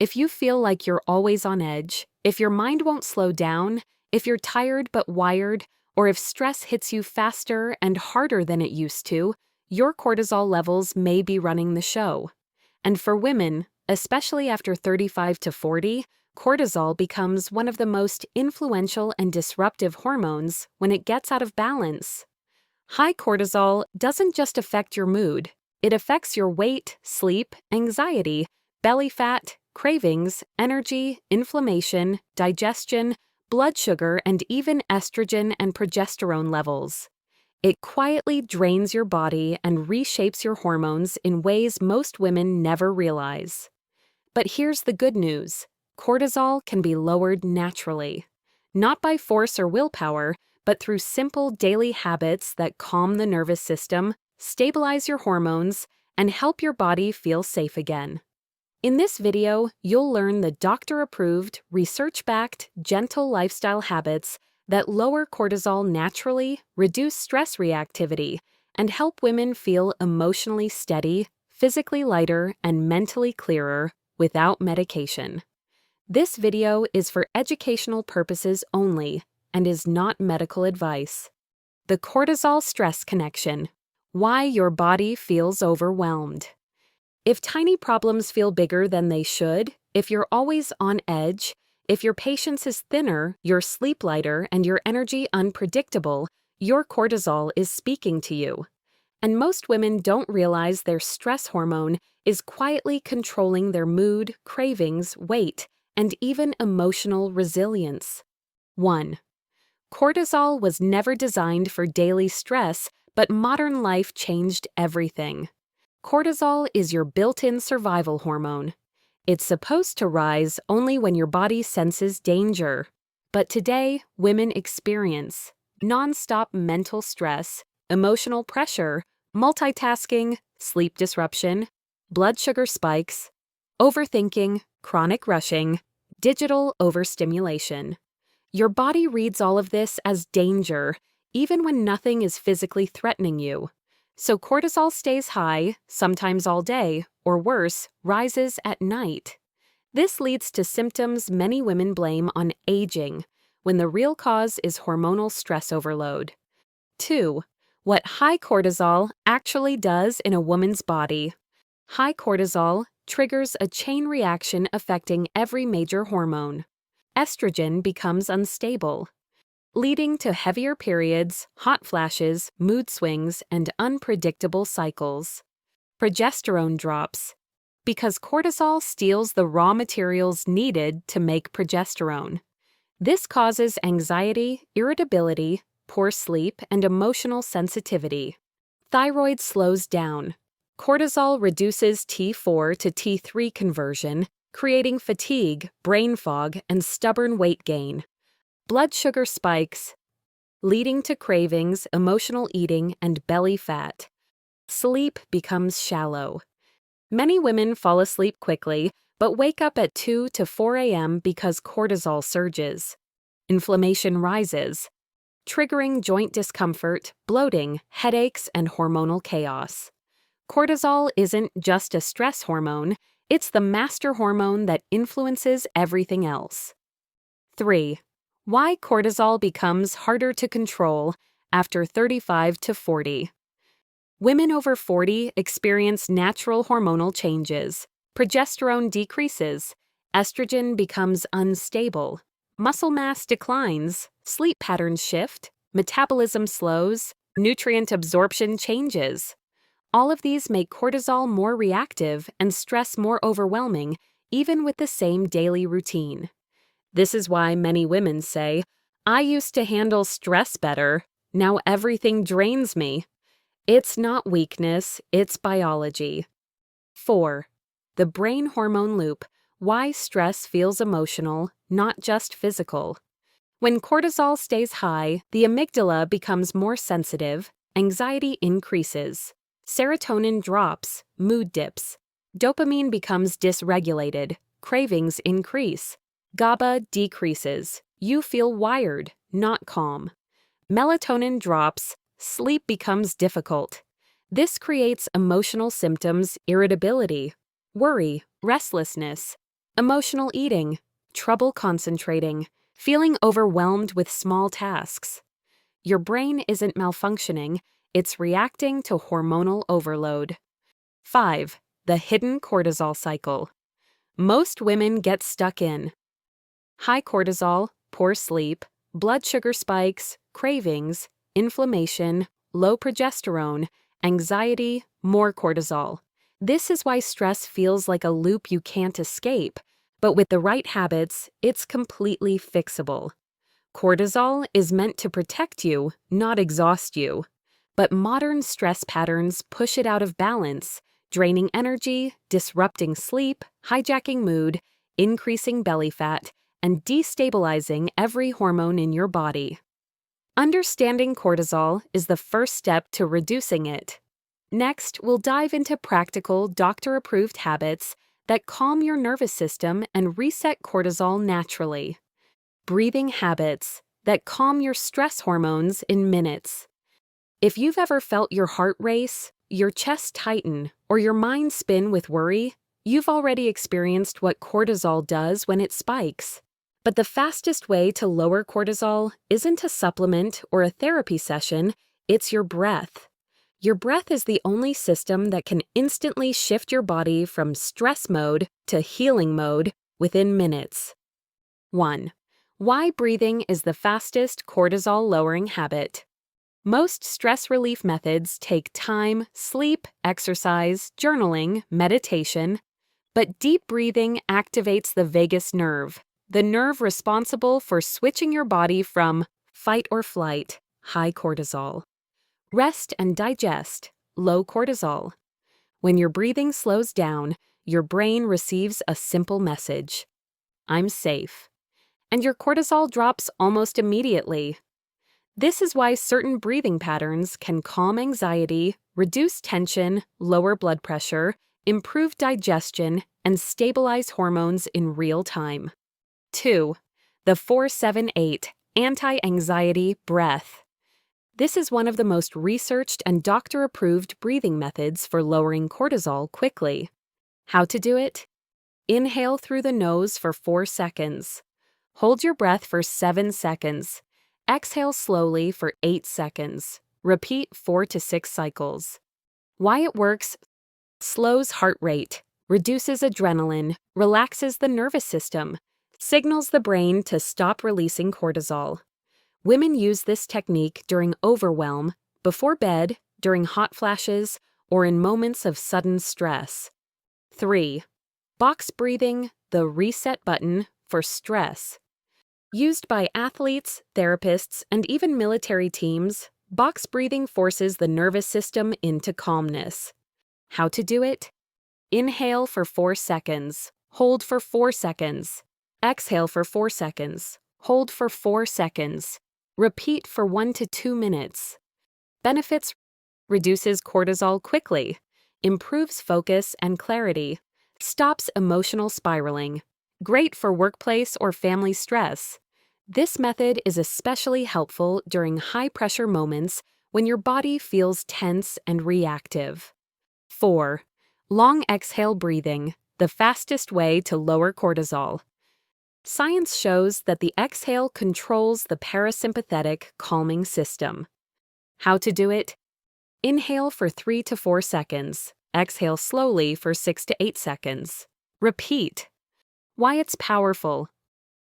If you feel like you're always on edge, if your mind won't slow down, if you're tired but wired, or if stress hits you faster and harder than it used to, your cortisol levels may be running the show. And for women, especially after 35 to 40, cortisol becomes one of the most influential and disruptive hormones when it gets out of balance. High cortisol doesn't just affect your mood, it affects your weight, sleep, anxiety, belly fat, cravings, energy, inflammation, digestion, blood sugar, and even estrogen and progesterone levels. It quietly drains your body and reshapes your hormones in ways most women never realize. But here's the good news. Cortisol can be lowered naturally. Not by force or willpower, but through simple daily habits that calm the nervous system, stabilize your hormones, and help your body feel safe again. In this video, you'll learn the doctor-approved, research-backed, gentle lifestyle habits that lower cortisol naturally, reduce stress reactivity, and help women feel emotionally steady, physically lighter, and mentally clearer without medication. This video is for educational purposes only and is not medical advice. The Cortisol Stress Connection: Why your body feels overwhelmed. If tiny problems feel bigger than they should, if you're always on edge, if your patience is thinner, your sleep lighter, and your energy unpredictable, your cortisol is speaking to you. And most women don't realize their stress hormone is quietly controlling their mood, cravings, weight, and even emotional resilience. 1. Cortisol was never designed for daily stress, but modern life changed everything. Cortisol is your built-in survival hormone. It's supposed to rise only when your body senses danger. But today, women experience non-stop mental stress, emotional pressure, multitasking, sleep disruption, blood sugar spikes, overthinking, chronic rushing, digital overstimulation. Your body reads all of this as danger, even when nothing is physically threatening you. So cortisol stays high, sometimes all day, or worse, rises at night. This leads to symptoms many women blame on aging, when the real cause is hormonal stress overload. 2. What high cortisol actually does in a woman's body. High cortisol triggers a chain reaction affecting every major hormone. Estrogen becomes unstable, leading to heavier periods, hot flashes, mood swings, and unpredictable cycles. Progesterone drops, because cortisol steals the raw materials needed to make progesterone. This causes anxiety, irritability, poor sleep, and emotional sensitivity. Thyroid slows down. Cortisol reduces T4 to T3 conversion, creating fatigue, brain fog, and stubborn weight gain. Blood sugar spikes, leading to cravings, emotional eating, and belly fat. Sleep becomes shallow. Many women fall asleep quickly, but wake up at 2 to 4 a.m. because cortisol surges. Inflammation rises, triggering joint discomfort, bloating, headaches, and hormonal chaos. Cortisol isn't just a stress hormone, it's the master hormone that influences everything else. 3. Why cortisol becomes harder to control after 35 to 40. Women over 40 experience natural hormonal changes. Progesterone decreases, estrogen becomes unstable, muscle mass declines, sleep patterns shift, metabolism slows, nutrient absorption changes. All of these make cortisol more reactive and stress more overwhelming, even with the same daily routine. This is why many women say, "I used to handle stress better, now everything drains me." It's not weakness, it's biology. 4. The brain hormone loop: why stress feels emotional, not just physical. When cortisol stays high, the amygdala becomes more sensitive, anxiety increases. Serotonin drops, mood dips. Dopamine becomes dysregulated, cravings increase. GABA decreases, you feel wired, not calm. Melatonin drops, sleep becomes difficult. This creates emotional symptoms: irritability, worry, restlessness, emotional eating, trouble concentrating, feeling overwhelmed with small tasks. Your brain isn't malfunctioning, it's reacting to hormonal overload. 5. The hidden cortisol cycle. Most women get stuck in high cortisol, poor sleep, blood sugar spikes, cravings, inflammation, low progesterone, anxiety, more cortisol. This is why stress feels like a loop you can't escape, but with the right habits, it's completely fixable. Cortisol is meant to protect you, not exhaust you. But modern stress patterns push it out of balance, draining energy, disrupting sleep, hijacking mood, increasing belly fat, and destabilizing every hormone in your body. Understanding cortisol is the first step to reducing it. Next, we'll dive into practical, doctor-approved habits that calm your nervous system and reset cortisol naturally. Breathing habits that calm your stress hormones in minutes. If you've ever felt your heart race, your chest tighten, or your mind spin with worry, you've already experienced what cortisol does when it spikes. But the fastest way to lower cortisol isn't a supplement or a therapy session, it's your breath. Your breath is the only system that can instantly shift your body from stress mode to healing mode within minutes. 1. Why breathing is the fastest cortisol-lowering habit. Most stress relief methods take time, sleep, exercise, journaling, meditation, but deep breathing activates the vagus nerve, the nerve responsible for switching your body from fight or flight, high cortisol, rest and digest, low cortisol. When your breathing slows down, your brain receives a simple message: I'm safe. And your cortisol drops almost immediately. This is why certain breathing patterns can calm anxiety, reduce tension, lower blood pressure, improve digestion, and stabilize hormones in real time. 2. The 4-7-8 anti-anxiety breath. This is one of the most researched and doctor-approved breathing methods for lowering cortisol quickly. How to do it? Inhale through the nose for 4 seconds. Hold your breath for 7 seconds. Exhale slowly for 8 seconds. Repeat 4 to 6 cycles. Why it works: slows heart rate, reduces adrenaline, relaxes the nervous system, signals the brain to stop releasing cortisol. Women use this technique during overwhelm, before bed, during hot flashes, or in moments of sudden stress. 3. Box breathing, the reset button for stress. Used by athletes, therapists, and even military teams, box breathing forces the nervous system into calmness. How to do it? Inhale for 4 seconds. Hold for 4 seconds. Exhale for 4 seconds. Hold for 4 seconds. Repeat for 1 to 2 minutes. Benefits: reduces cortisol quickly, improves focus and clarity, stops emotional spiraling. Great for workplace or family stress. This method is especially helpful during high-pressure moments when your body feels tense and reactive. 4. Long exhale breathing, the fastest way to lower cortisol. Science shows that the exhale controls the parasympathetic calming system. How to do it? Inhale for 3 to 4 seconds. Exhale slowly for 6 to 8 seconds. Repeat. Why it's powerful.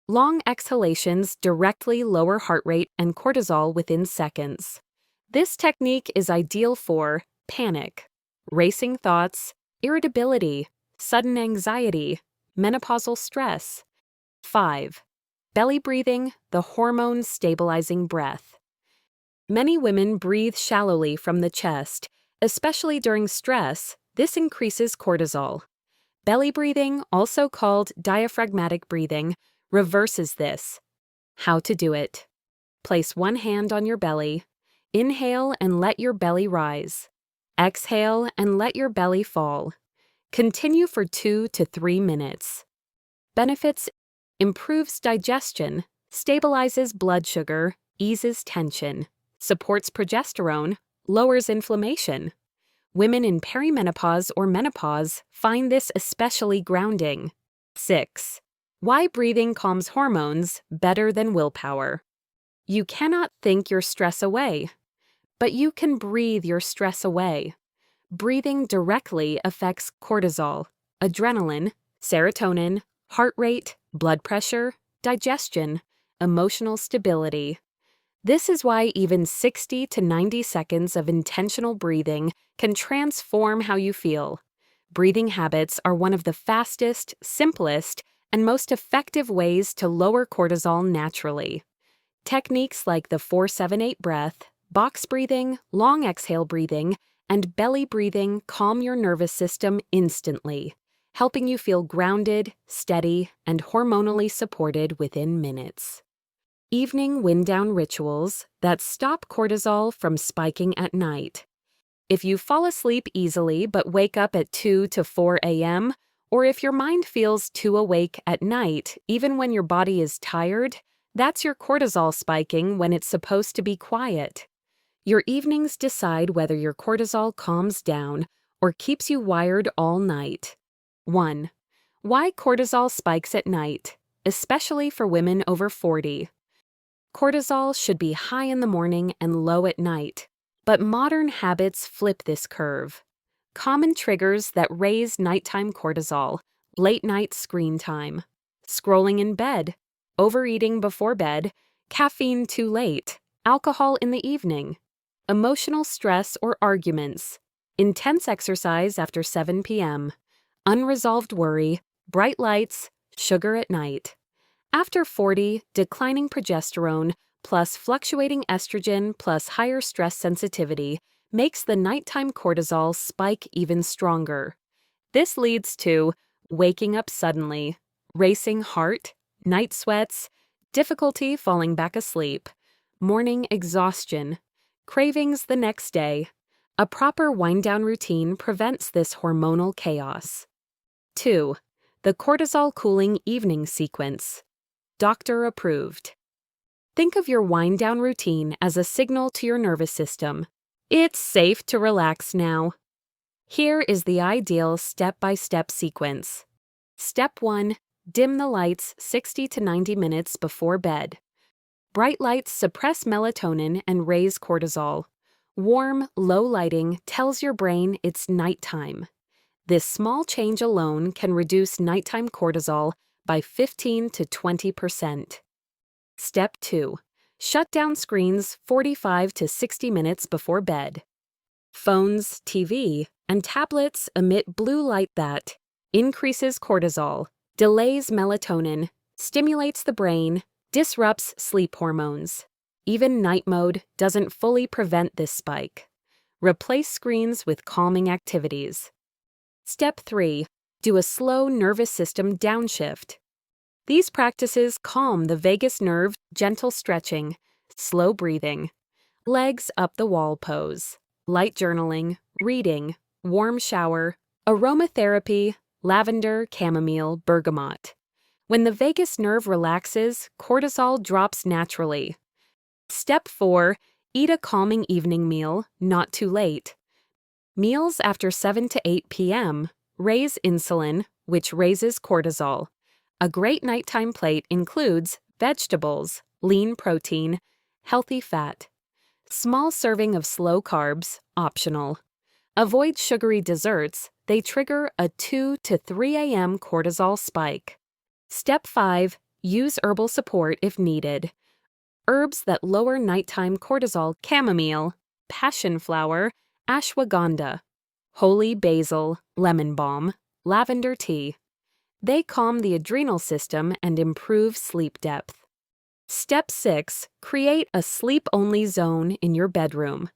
Long exhalations directly lower heart rate and cortisol within seconds. This technique is ideal for panic, racing thoughts, irritability, sudden anxiety, menopausal stress. 5. Belly breathing, the hormone-stabilizing breath. Many women breathe shallowly from the chest, especially during stress. This increases cortisol. Belly breathing, also called diaphragmatic breathing, reverses this. How to do it? Place one hand on your belly. Inhale and let your belly rise. Exhale and let your belly fall. Continue for 2 to 3 minutes. Benefits: improves digestion, stabilizes blood sugar, eases tension, supports progesterone, lowers inflammation. Women in perimenopause or menopause find this especially grounding. 6. Why breathing calms hormones better than willpower. You cannot think your stress away, but you can breathe your stress away. Breathing directly affects cortisol, adrenaline, serotonin, heart rate, blood pressure, digestion, emotional stability. This is why even 60 to 90 seconds of intentional breathing can transform how you feel. Breathing habits are one of the fastest, simplest, and most effective ways to lower cortisol naturally. Techniques like the 4-7-8 breath, box breathing, long exhale breathing, and belly breathing calm your nervous system instantly, helping you feel grounded, steady, and hormonally supported within minutes. Evening wind-down rituals that stop cortisol from spiking at night. If you fall asleep easily but wake up at 2 to 4 a.m., or if your mind feels too awake at night, even when your body is tired, that's your cortisol spiking when it's supposed to be quiet. Your evenings decide whether your cortisol calms down or keeps you wired all night. 1. Why cortisol spikes at night, especially for women over 40. Cortisol should be high in the morning and low at night, but modern habits flip this curve. Common triggers that raise nighttime cortisol: late-night screen time, scrolling in bed, overeating before bed, caffeine too late, alcohol in the evening, emotional stress or arguments, intense exercise after 7 p.m., unresolved worry, bright lights, sugar at night. After 40, declining progesterone plus fluctuating estrogen plus higher stress sensitivity makes the nighttime cortisol spike even stronger. This leads to waking up suddenly, racing heart, night sweats, difficulty falling back asleep, morning exhaustion, cravings the next day. A proper wind-down routine prevents this hormonal chaos. 2. The cortisol cooling evening sequence. Doctor approved. Think of your wind-down routine as a signal to your nervous system. It's safe to relax now. Here is the ideal step-by-step sequence. Step 1. Dim the lights 60 to 90 minutes before bed. Bright lights suppress melatonin and raise cortisol. Warm, low lighting tells your brain it's nighttime. This small change alone can reduce nighttime cortisol by 15 to 20%. Step 2. Shut down screens 45 to 60 minutes before bed. Phones, TV, and tablets emit blue light that increases cortisol, delays melatonin, stimulates the brain, disrupts sleep hormones. Even night mode doesn't fully prevent this spike. Replace screens with calming activities. Step 3. Do a slow nervous system downshift. These practices calm the vagus nerve: gentle stretching, slow breathing, legs up the wall pose, light journaling, reading, warm shower, aromatherapy, lavender, chamomile, bergamot. When the vagus nerve relaxes, cortisol drops naturally. Step 4. Eat a calming evening meal, not too late. Meals after 7 to 8 p.m. raise insulin, which raises cortisol. A great nighttime plate includes vegetables, lean protein, healthy fat. Small serving of slow carbs, optional. Avoid sugary desserts, they trigger a 2 to 3 a.m. cortisol spike. Step 5. Use herbal support if needed. Herbs that lower nighttime cortisol: chamomile, passion flower, ashwagandha, holy basil, lemon balm, lavender tea. They calm the adrenal system and improve sleep depth. Step 6. Create a sleep-only zone in your bedroom.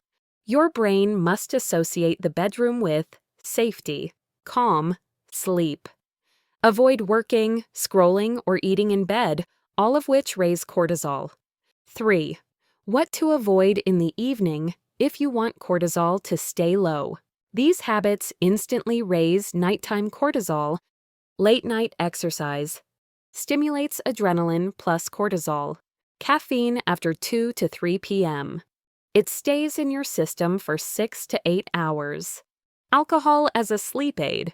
Your brain must associate the bedroom with safety, calm, sleep. Avoid working, scrolling, or eating in bed, all of which raise cortisol. 3. What to avoid in the evening if you want cortisol to stay low. These habits instantly raise nighttime cortisol. Late-night exercise stimulates adrenaline plus cortisol. Caffeine after 2 to 3 p.m. It stays in your system for 6 to 8 hours. Alcohol as a sleep aid.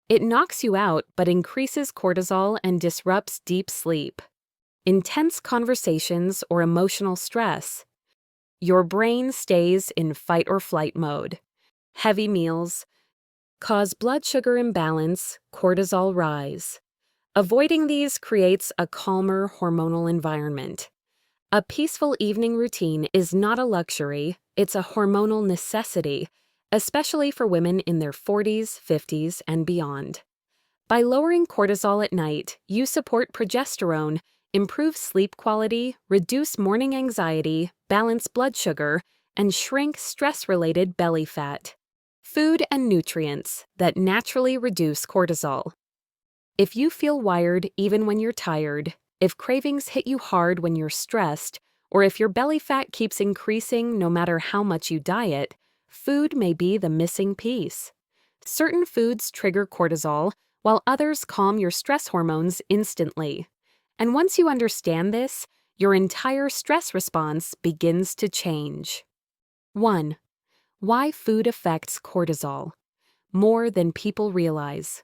It knocks you out but increases cortisol and disrupts deep sleep. Intense conversations or emotional stress. Your brain stays in fight or flight mode. Heavy meals cause blood sugar imbalance, cortisol rise. Avoiding these creates a calmer hormonal environment. A peaceful evening routine is not a luxury, it's a hormonal necessity, especially for women in their 40s, 50s, and beyond. By lowering cortisol at night, you support progesterone, improve sleep quality, reduce morning anxiety, balance blood sugar, and shrink stress-related belly fat. Food and nutrients that naturally reduce cortisol. If you feel wired even when you're tired, if cravings hit you hard when you're stressed, or if your belly fat keeps increasing no matter how much you diet, food may be the missing piece. Certain foods trigger cortisol, while others calm your stress hormones instantly. And once you understand this, your entire stress response begins to change. 1. Why food affects cortisol. More than people realize.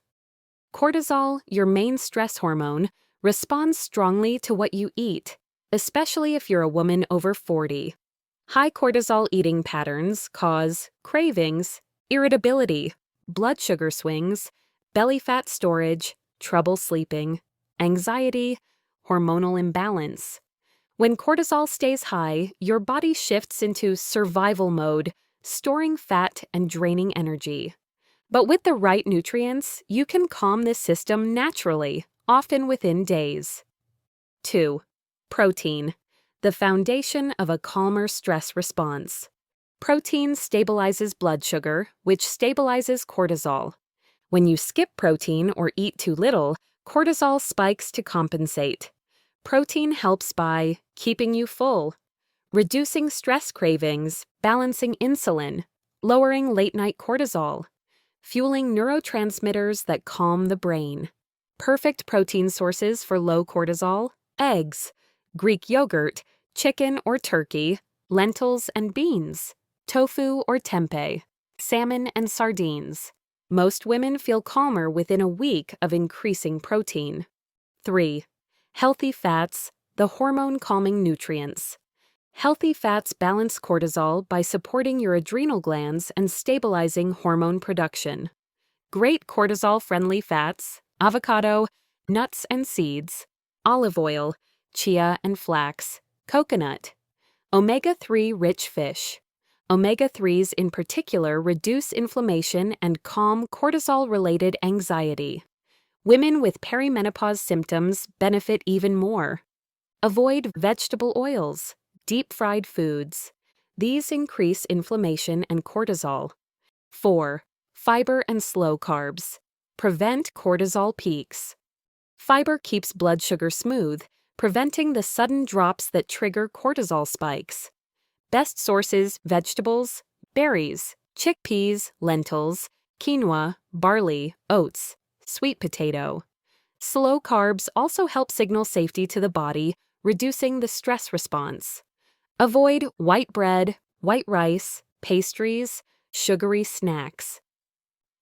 Cortisol, your main stress hormone, responds strongly to what you eat, especially if you're a woman over 40. High cortisol eating patterns cause cravings, irritability, blood sugar swings, belly fat storage, trouble sleeping, anxiety, hormonal imbalance. When cortisol stays high, your body shifts into survival mode, storing fat and draining energy. But with the right nutrients, you can calm this system naturally, often within days. 2. Protein, the foundation of a calmer stress response. Protein stabilizes blood sugar, which stabilizes cortisol. When you skip protein or eat too little, cortisol spikes to compensate. Protein helps by keeping you full, reducing stress cravings, balancing insulin, lowering late-night cortisol, fueling neurotransmitters that calm the brain. Perfect protein sources for low cortisol: eggs, Greek yogurt, chicken or turkey, lentils and beans, tofu or tempeh, salmon and sardines. Most women feel calmer within a week of increasing protein. 3. Healthy fats, the hormone-calming nutrients. Healthy fats balance cortisol by supporting your adrenal glands and stabilizing hormone production. Great cortisol-friendly fats: avocado, nuts and seeds, olive oil, chia and flax, coconut. Omega-3 rich fish. Omega-3s in particular reduce inflammation and calm cortisol-related anxiety. Women with perimenopause symptoms benefit even more. Avoid vegetable oils, deep-fried foods. These increase inflammation and cortisol. 4. Fiber and slow carbs. Prevent cortisol peaks. Fiber keeps blood sugar smooth, preventing the sudden drops that trigger cortisol spikes. Best sources: vegetables, berries, chickpeas, lentils, quinoa, barley, oats, sweet potato. Slow carbs also help signal safety to the body, reducing the stress response. Avoid white bread, white rice, pastries, sugary snacks.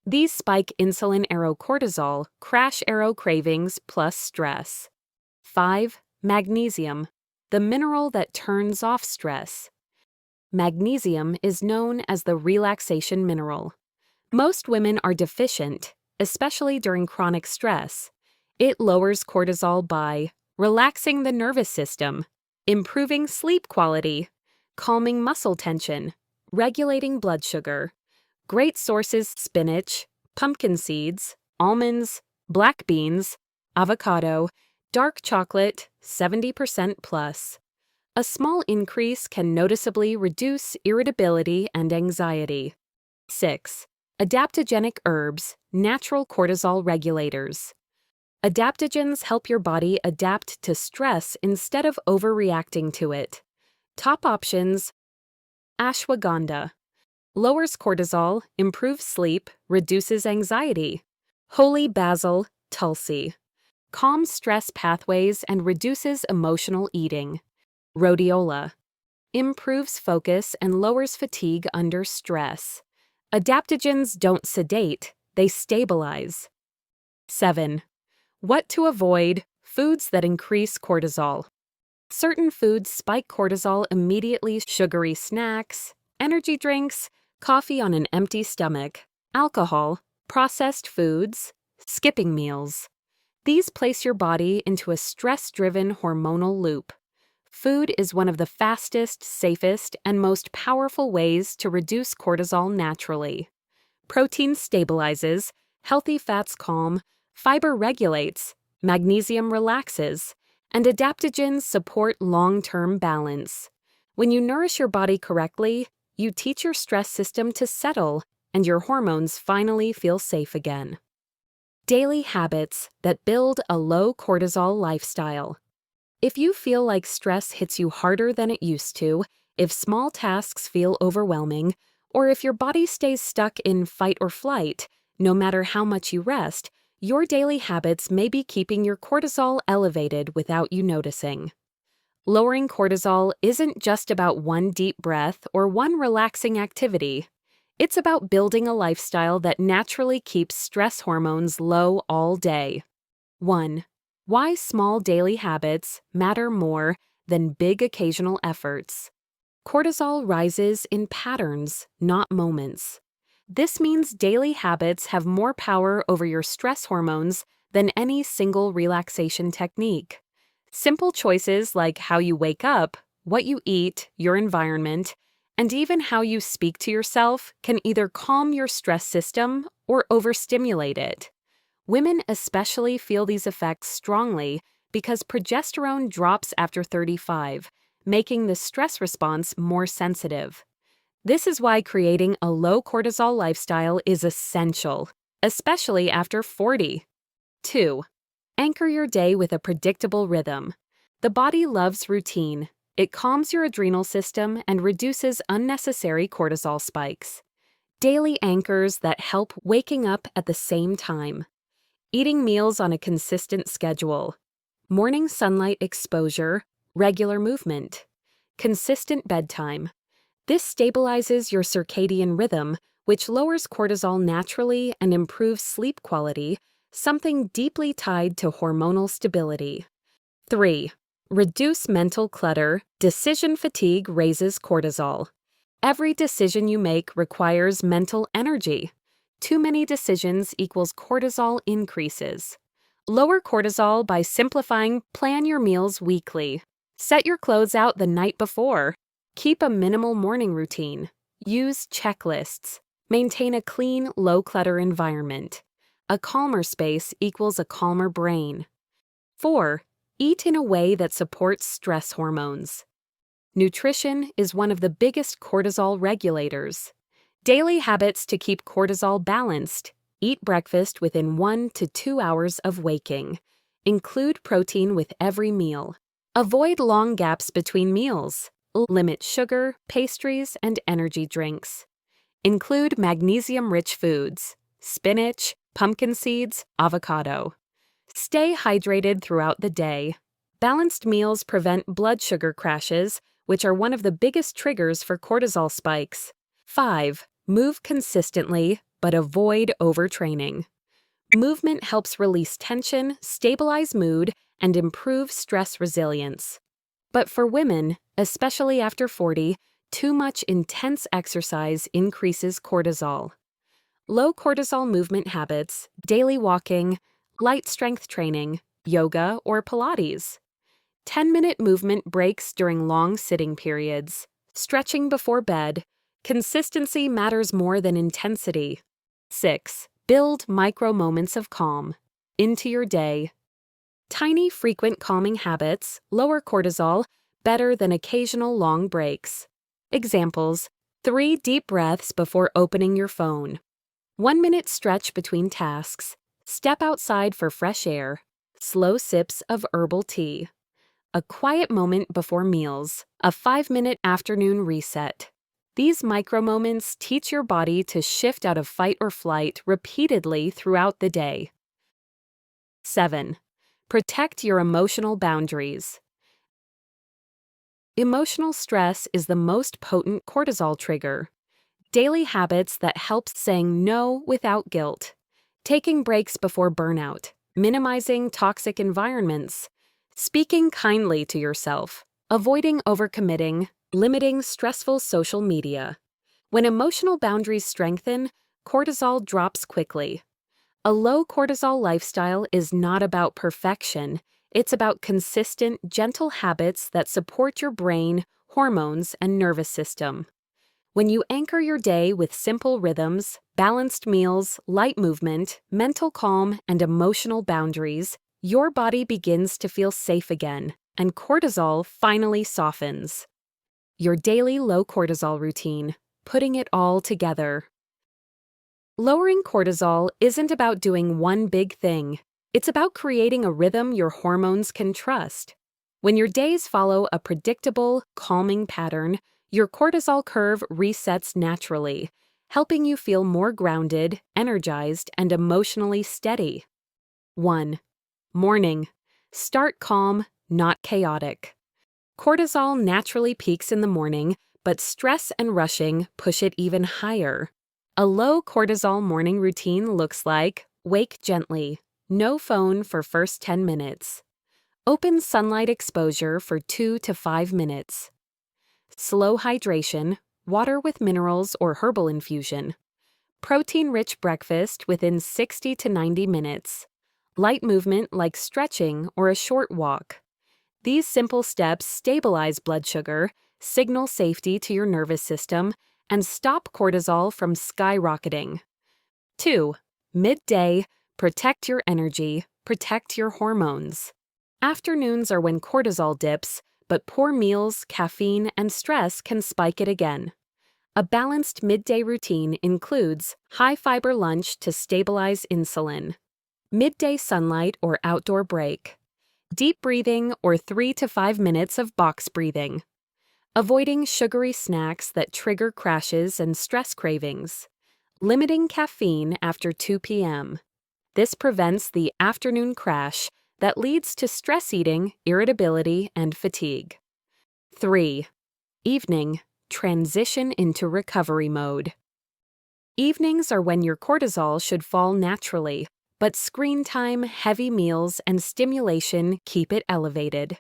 These spike insulin arrow cortisol, crash arrow cravings plus stress. 5. Magnesium, the mineral that turns off stress. Magnesium is known as the relaxation mineral. Most women are deficient, especially during chronic stress. It lowers cortisol by relaxing the nervous system, improving sleep quality, calming muscle tension, regulating blood sugar. Great sources: spinach, pumpkin seeds, almonds, black beans, avocado, dark chocolate, 70% plus. A small increase can noticeably reduce irritability and anxiety. 6. Adaptogenic herbs, natural cortisol regulators. Adaptogens help your body adapt to stress instead of overreacting to it. Top options: ashwagandha. Lowers cortisol, improves sleep, reduces anxiety. Holy basil, tulsi. Calms stress pathways and reduces emotional eating. Rhodiola. Improves focus and lowers fatigue under stress. Adaptogens don't sedate, they stabilize. 7. What to avoid: foods that increase cortisol. Certain foods spike cortisol immediately: sugary snacks, energy drinks, coffee on an empty stomach, alcohol, processed foods, skipping meals. These place your body into a stress-driven hormonal loop. Food is one of the fastest, safest, and most powerful ways to reduce cortisol naturally. Protein stabilizes, healthy fats calm, fiber regulates, magnesium relaxes, and adaptogens support long-term balance. When you nourish your body correctly, you teach your stress system to settle, and your hormones finally feel safe again. Daily habits that build a low cortisol lifestyle. If you feel like stress hits you harder than it used to, if small tasks feel overwhelming, or if your body stays stuck in fight or flight, no matter how much you rest, your daily habits may be keeping your cortisol elevated without you noticing. Lowering cortisol isn't just about one deep breath or one relaxing activity. It's about building a lifestyle that naturally keeps stress hormones low all day. 1. Why small daily habits matter more than big occasional efforts. Cortisol rises in patterns, not moments. This means daily habits have more power over your stress hormones than any single relaxation technique. Simple choices like how you wake up, what you eat, your environment, and even how you speak to yourself can either calm your stress system or overstimulate it. Women especially feel these effects strongly because progesterone drops after 35, making the stress response more sensitive. This is why creating a low cortisol lifestyle is essential, especially after 40. 2. Anchor your day with a predictable rhythm. The body loves routine. It calms your adrenal system and reduces unnecessary cortisol spikes. Daily anchors that help: waking up at the same time, eating meals on a consistent schedule, morning sunlight exposure, regular movement, consistent bedtime. This stabilizes your circadian rhythm, which lowers cortisol naturally and improves sleep quality, something deeply tied to hormonal stability. 3. Reduce mental clutter. Decision fatigue raises cortisol. Every decision you make requires mental energy. Too many decisions equals cortisol increases. Lower cortisol by simplifying: plan your meals weekly. Set your clothes out the night before. Keep a minimal morning routine. Use checklists. Maintain a clean, low-clutter environment. A calmer space equals a calmer brain. 4. Eat in a way that supports stress hormones. Nutrition is one of the biggest cortisol regulators. Daily habits to keep cortisol balanced: eat breakfast within 1 to 2 hours of waking. Include protein with every meal. Avoid long gaps between meals. Limit sugar, pastries, and energy drinks. Include magnesium-rich foods: spinach, pumpkin seeds, avocado. Stay hydrated throughout the day. Balanced meals prevent blood sugar crashes, which are one of the biggest triggers for cortisol spikes. 5. Move consistently, but avoid overtraining. Movement helps release tension, stabilize mood, and improve stress resilience. But for women, especially after 40, too much intense exercise increases cortisol. Low cortisol movement habits: daily walking, light strength training, yoga, or Pilates. 10-minute movement breaks during long sitting periods. Stretching before bed. Consistency matters more than intensity. 6. Build micro moments of calm into your day. Tiny, frequent calming habits lower cortisol better than occasional long breaks. Examples: 3 deep breaths before opening your phone. 1-minute stretch between tasks. Step outside for fresh air. Slow sips of herbal tea. A quiet moment before meals. A 5-minute afternoon reset. These micro moments teach your body to shift out of fight or flight repeatedly throughout the day. 7. Protect your emotional boundaries. Emotional stress is the most potent cortisol trigger. Daily habits that help: saying no without guilt. taking breaks before burnout, minimizing toxic environments, speaking kindly to yourself, avoiding overcommitting, limiting stressful social media. When emotional boundaries strengthen, cortisol drops quickly. A low cortisol lifestyle is not about perfection, it's about consistent, gentle habits that support your brain, hormones, and nervous system. When you anchor your day with simple rhythms, balanced meals, light movement, mental calm, and emotional boundaries, your body begins to feel safe again, and cortisol finally softens. Your daily low cortisol routine, putting it all together. Lowering cortisol isn't about doing one big thing. It's about creating a rhythm your hormones can trust. When your days follow a predictable, calming pattern, your cortisol curve resets naturally, helping you feel more grounded, energized, and emotionally steady. 1. Morning. Start calm, not chaotic. Cortisol naturally peaks in the morning, but stress and rushing push it even higher. A low cortisol morning routine looks like: wake gently, no phone for first 10 minutes. Open sunlight exposure for 2 to 5 minutes. Slow hydration, water with minerals or herbal infusion. Protein-rich breakfast within 60 to 90 minutes. Light movement like stretching or a short walk. These simple steps stabilize blood sugar, signal safety to your nervous system, and stop cortisol from skyrocketing. 2. Midday, protect your energy, protect your hormones. Afternoons are when cortisol dips, but poor meals, caffeine, and stress can spike it again. A balanced midday routine includes high-fiber lunch to stabilize insulin, midday sunlight or outdoor break, deep breathing or 3 to 5 minutes of box breathing, avoiding sugary snacks that trigger crashes and stress cravings, limiting caffeine after 2 p.m. This prevents the afternoon crash that leads to stress eating, irritability, and fatigue. 3. Evening, transition into recovery mode. Evenings are when your cortisol should fall naturally, but screen time, heavy meals, and stimulation keep it elevated.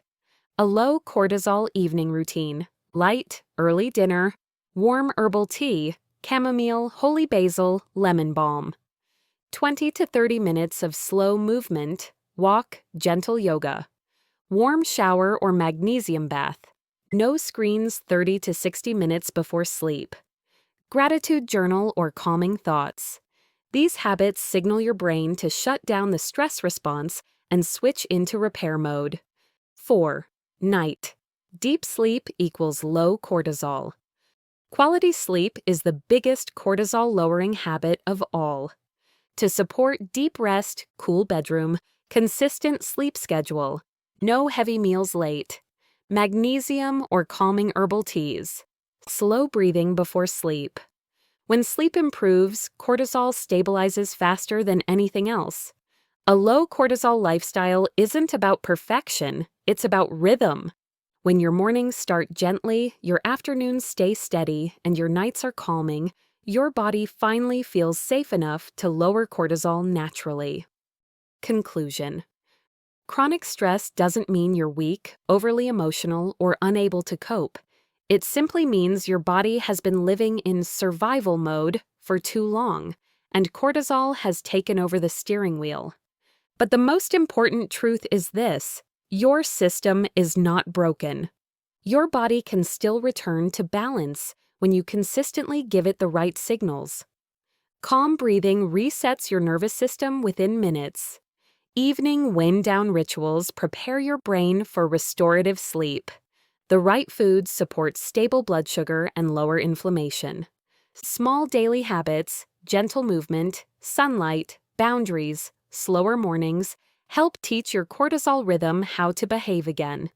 A low cortisol evening routine: light, early dinner, warm herbal tea, chamomile, holy basil, lemon balm. 20 to 30 minutes of slow movement, walk, gentle yoga. Warm shower or magnesium bath. No screens 30 to 60 minutes before sleep. Gratitude journal or calming thoughts. These habits signal your brain to shut down the stress response and switch into repair mode. 4. Night. Deep sleep equals low cortisol. Quality sleep is the biggest cortisol-lowering habit of all. To support deep rest, cool bedroom, consistent sleep schedule, no heavy meals late, magnesium or calming herbal teas, slow breathing before sleep. When sleep improves, cortisol stabilizes faster than anything else. A low cortisol lifestyle isn't about perfection, it's about rhythm. When your mornings start gently, your afternoons stay steady, and your nights are calming, your body finally feels safe enough to lower cortisol naturally. Conclusion. Chronic stress doesn't mean you're weak, overly emotional, or unable to cope. It simply means your body has been living in survival mode for too long, and cortisol has taken over the steering wheel. But the most important truth is this: your system is not broken. Your body can still return to balance when you consistently give it the right signals. Calm breathing resets your nervous system within minutes. Evening wind-down rituals prepare your brain for restorative sleep. The right foods support stable blood sugar and lower inflammation. Small daily habits, gentle movement, sunlight, boundaries, slower mornings help teach your cortisol rhythm how to behave again.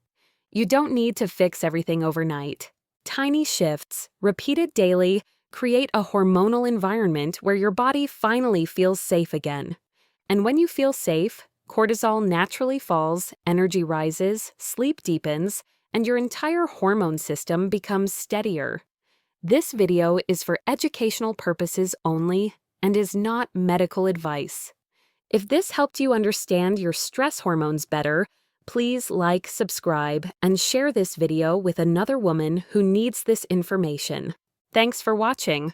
You don't need to fix everything overnight. Tiny shifts, repeated daily, create a hormonal environment where your body finally feels safe again. And when you feel safe, cortisol naturally falls, energy rises, sleep deepens, and your entire hormone system becomes steadier. This video is for educational purposes only and is not medical advice. If this helped you understand your stress hormones better, please like, subscribe, and share this video with another woman who needs this information. Thanks for watching.